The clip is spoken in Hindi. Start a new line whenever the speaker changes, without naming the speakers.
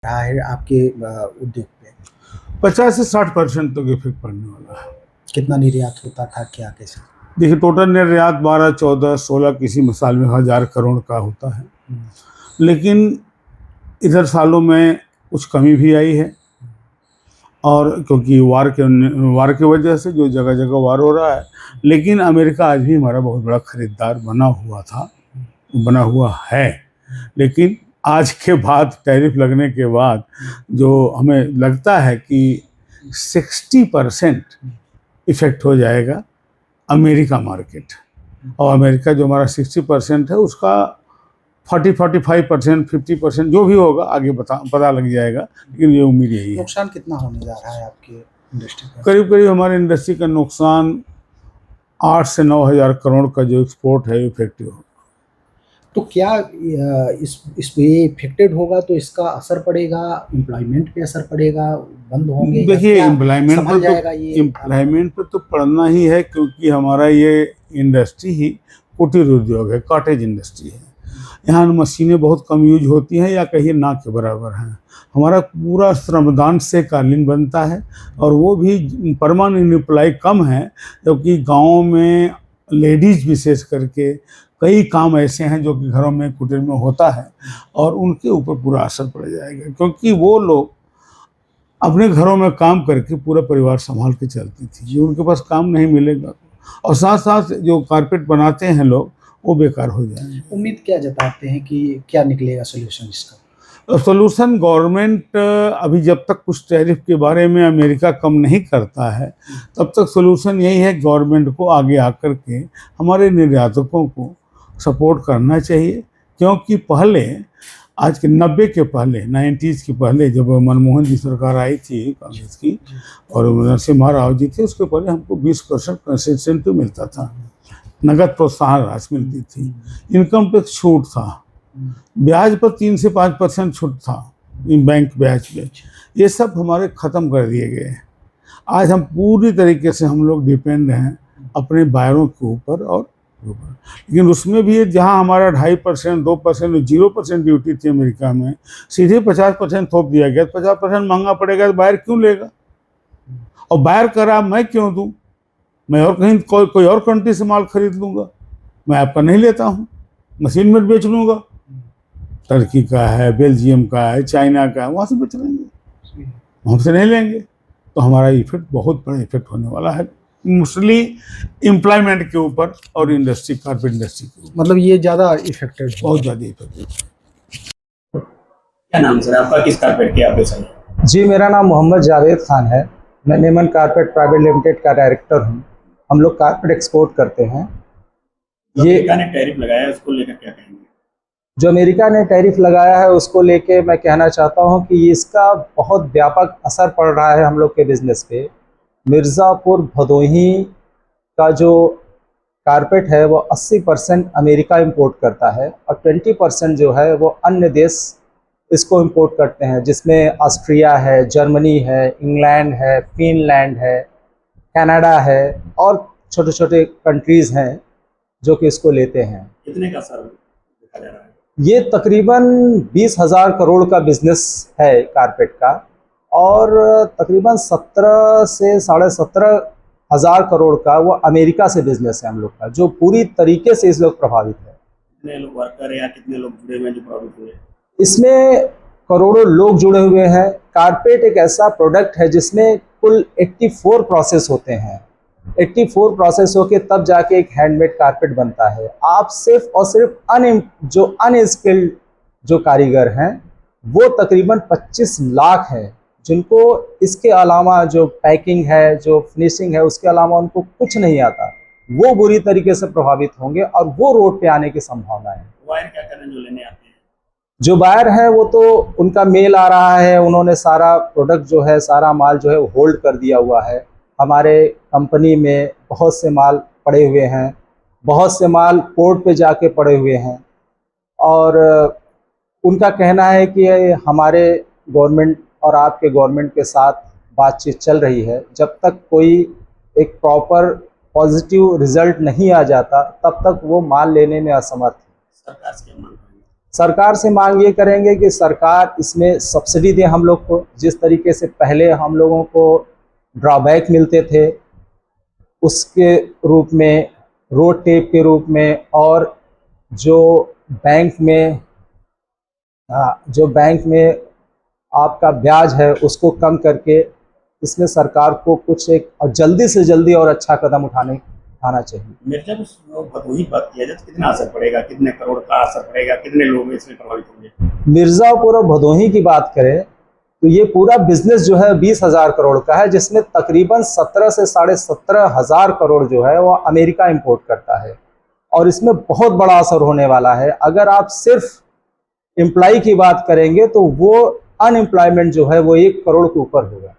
रहा है आपके उद्योग पे?
50 से 60% तक इफेक्ट पड़ने वाला है।
कितना निर्यात होता था, क्या कैसे?
देखिए, टोटल निर्यात 12, 14, 16 किसी मिसाल में 1000 करोड़ का होता है, लेकिन इधर सालों में कुछ कमी भी आई है। और क्योंकि वार के वजह से जो जगह जगह वार हो रहा है, लेकिन अमेरिका आज भी हमारा बहुत बड़ा खरीदार बना हुआ है। लेकिन आज के बाद, टैरिफ लगने के बाद, जो हमें लगता है कि 60% इफेक्ट हो जाएगा अमेरिका मार्केट। और अमेरिका जो हमारा 60% है, उसका 40-45%, 50% जो भी होगा आगे पता लग जाएगा, लेकिन ये उम्मीद यही है।
नुकसान कितना होने जा रहा है आपकी इंडस्ट्री का?
करीब करीब हमारी इंडस्ट्री का नुकसान 8 से 9 हज़ार करोड़ का जो एक्सपोर्ट है इफेक्टिव होगा।
तो क्या इस पे इफेक्टेड होगा तो इसका असर पड़ेगा, एम्प्लॉयमेंट पे असर पड़ेगा, बंद होंगे?
देखिए,
एम्प्लॉयमेंट
पर तो पड़ना ही है, क्योंकि हमारा ये इंडस्ट्री ही कुटीर उद्योग है, कॉटेज इंडस्ट्री है। यहाँ मशीनें बहुत कम यूज होती हैं या कहीं ना के बराबर हैं। हमारा पूरा श्रमदान से कालीन बनता है, और वो भी परमानेंट एम्प्लॉय कम है, क्योंकि गाँव में लेडीज विशेष करके कई काम ऐसे हैं जो कि घरों में कुटीर में होता है, और उनके ऊपर पूरा असर पड़ जाएगा, क्योंकि वो लोग अपने घरों में काम करके पूरा परिवार संभाल के चलती थी। जो उनके पास काम नहीं मिलेगा, और साथ साथ जो कारपेट बनाते हैं लोग, वो बेकार हो जाएंगे।
उम्मीद क्या जताते हैं कि क्या निकलेगा सोल्यूशन इसका?
सोल्यूशन गवर्नमेंट अभी जब तक कुछ टैरिफ के बारे में अमेरिका कम नहीं करता है, तब तक सोल्यूशन यही है, गवर्नमेंट को आगे आकर के हमारे निर्यातकों को सपोर्ट करना चाहिए। क्योंकि पहले, आज के 90 के पहले, 90s के पहले, जब मनमोहन जी सरकार आई थी कांग्रेस की और नरसिम्हा राव जी थे, उसके पहले हमको 20% कंसेशन मिलता था, नगद प्रोत्साहन राशि मिलती थी, इनकम टैक्स छूट था, ब्याज पर 3 से 5% छूट था, बैंक ब्याज पे। ये सब हमारे ख़त्म कर दिए गए। आज हम पूरी तरीके से हम लोग डिपेंड हैं अपने बायरों के ऊपर और लेकिन उसमें भी जहां हमारा 2.5%, 2%, 0% ड्यूटी थी अमेरिका में, सीधे 50% थोप दिया गया। 50% महंगा पड़ेगा तो बायर क्यों लेगा? और बायर करा मैं क्यों दूं? मैं और कहीं कोई और कंट्री से माल खरीद लूँगा, मैं आपका नहीं लेता हूँ, मशीन में बेच लूँगा। टर्की का है, बेल्जियम का है, चाइना का है, वहाँ से बेच लेंगे, हमसे नहीं लेंगे। तो हमारा इफेक्ट, बहुत बड़ा इफेक्ट होने वाला है, मोस्टली एम्प्लॉयमेंट के ऊपर और इंडस्ट्री, कारपेट इंडस्ट्री के ऊपर।
मतलब ये ज़्यादा इफेक्टेड है?
बहुत ज़्यादा इफेक्टेड।
क्या नाम सर आपका, किस कारपेट की ऑपरेशन है?
जी, मेरा नाम मोहम्मद जावेद खान है। मैं नेमन कारपेट प्राइवेट लिमिटेड का डायरेक्टर हूँ। हम लोग कारपेट एक्सपोर्ट करते हैं।
ये अमेरिका ने टैरिफ लगाया है, उसको लेकर क्या कहेंगे?
जो अमेरिका ने टैरिफ लगाया है उसको लेके मैं कहना चाहता हूँ कि इसका बहुत व्यापक असर पड़ रहा है हम लोग के बिज़नेस पे। मिर्ज़ापुर भदोही का जो कारपेट है वो 80% अमेरिका इंपोर्ट करता है, और 20% जो है वो अन्य देश इसको इंपोर्ट करते हैं, जिसमें ऑस्ट्रिया है, जर्मनी है, इंग्लैंड है, फिनलैंड है, कनाडा है, और छोटे छोटे कंट्रीज़ हैं जो कि इसको लेते हैं।
कितने का सर देखा जा रहा है?
ये तकरीबन 20,000 करोड़ का बिजनेस है कारपेट का, और तकरीबन 17 से 17,500 करोड़ का वो अमेरिका से बिजनेस है हम लोग का, जो पूरी तरीके से इस लोग प्रभावित है।
कितने लोग वर्कर या कितने लोग जुड़े हुए हैं जो प्रभावित हुए?
इसमें करोड़ों लोग जुड़े हुए हैं। कारपेट एक ऐसा प्रोडक्ट है जिसमें कुल 84 प्रोसेस होते हैं। 84 प्रोसेस होके तब जाके एक हैंडमेड कारपेट बनता है। आप सिर्फ और सिर्फ जो अनस्किल्ड जो कारीगर हैं वो तकरीबन 25 लाख हैं, जिनको इसके अलावा जो पैकिंग है, जो फिनिशिंग है, उसके अलावा उनको कुछ नहीं आता। वो बुरी तरीके से प्रभावित होंगे और वो रोड पे आने की संभावना है।
वायर क्या करें जो लेने आते हैं?
जो बायर है वो तो उनका मेल आ रहा है, उन्होंने सारा प्रोडक्ट जो है, सारा माल जो है होल्ड कर दिया हुआ है। हमारे कंपनी में बहुत से माल पड़े हुए हैं, बहुत से माल पोर्ट पे जाके पड़े हुए हैं, और उनका कहना है कि हमारे गवर्नमेंट और आपके गवर्नमेंट के साथ बातचीत चल रही है। जब तक कोई एक प्रॉपर पॉजिटिव रिजल्ट नहीं आ जाता, तब तक वो माल लेने में असमर्थ है।
सरकार से क्या मांग करेंगे?
सरकार से मांग ये करेंगे कि सरकार इसमें सब्सिडी दे हम लोग को। जिस तरीके से पहले हम लोगों को ड्रॉबैक मिलते थे उसके रूप में, रोड टेप के रूप में, और जो बैंक में आपका ब्याज है उसको कम करके इसमें सरकार को कुछ एक और जल्दी से जल्दी और अच्छा कदम उठाना चाहिए।
मिर्जापुर भदोही बात किया जाए तो कितना असर पड़ेगा, कितने करोड़ का असर पड़ेगा, कितने लोग इसमें प्रभावित होंगे?
मिर्ज़ापुर और भदोही की बात करें तो ये पूरा बिजनेस जो है 20,000 करोड़ का है, जिसमें तकरीबन 17 से 17,500 करोड़ जो है वो अमेरिका इंपोर्ट करता है, और इसमें बहुत बड़ा असर होने वाला है। अगर आप सिर्फ एम्प्लॉय की बात करेंगे तो वो अनएम्प्लॉयमेंट जो है वो 1 करोड़ के ऊपर होगा।